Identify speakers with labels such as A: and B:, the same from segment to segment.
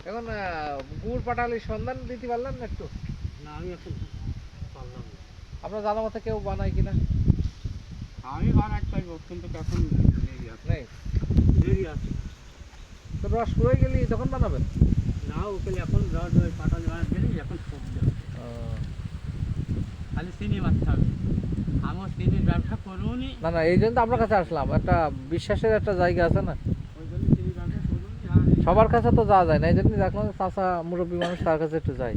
A: এখন গুড় পাটালির সন্ধান দিতে পারলেন না একটু?
B: না আমি এখন পারলাম না।
A: আপনার জানা মতে কেউ বানায় কিনা?
B: আমি বানাতে পারবো কিন্তু এখন দেরি আছে।
A: নেই
B: দেরি আছে।
A: তো রস পুরোই গেলি তখন বানাবেন?
B: না ওকে এখন রস ওই পাটালি বানাতে গেলে এখন সবজি খালি চিনি মারতে হবে। আমিও চিনির ব্যবসা করুনি,
A: না না, এই জন্য তো আপনার কাছে আসলাম। একটা বিশ্বাসের একটা জায়গা আছে না,
B: ওই জন্য চিনির ব্যবসা করুনি। আর
A: সবার কাছে তো যাওয়া যায় না, এই জন্য দেখলাম চাচা মুরব্বী মানুষ, তার কাছে একটু যাই।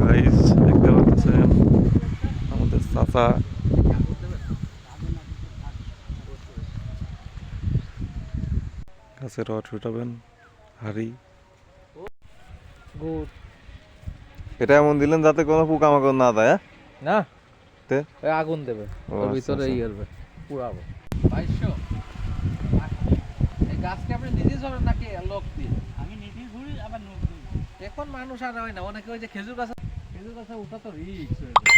C: গাইস দেখতে পাচ্ছেন আমাদের চাচা গাছে রড ফুটাবেন, হাড়ি।
A: গুড়
C: এটা এমন দিলেন যাতে কোনো পোকামাকড় না দেয়, হ্যাঁ?
A: না,
C: তে?
A: ওই আগুন দেবে,
C: ও,
A: ওর
C: আচ্ছা,
A: ভিতরে
C: আচ্ছা।
A: ইয়ে করবে, পুড়াবো। 2200 এই গাছকে আপনি নিজে ধরেন নাকি লোক দিয়ে?
B: আমি নিজে ঘুরি আবার লোক দিই।
A: এখন মানুষ আর হয় না, অনেকে ওই যে খেজুর গাছে ওঠা তো রিস্ক হয়ে যায়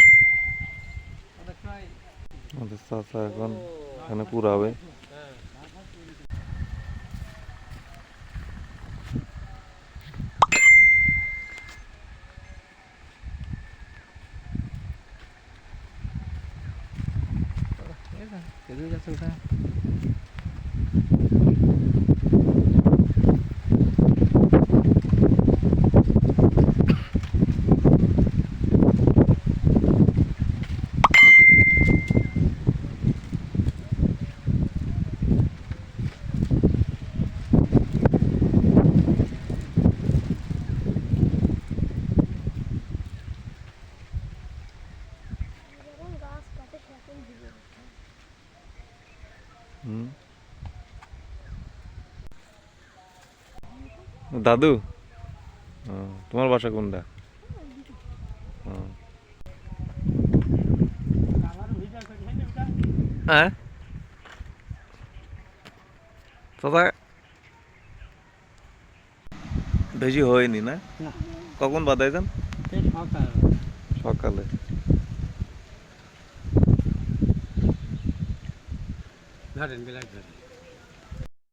A: অনেকটাই।
C: আমাদের চাচা এখন এখানে পুরাবে।
A: হ্যাঁ, খেজুর গাছে ওঠা।
C: হুম। দাদু, ও, তোমার বাসা কোনটা? ও। হ্যাঁ চাচা, বেশি হয়নি না?
B: না।
C: কখন বাদাইছেন?
B: এই সকাল
C: সকালে।
B: ধরেন বেলায় ধরেন।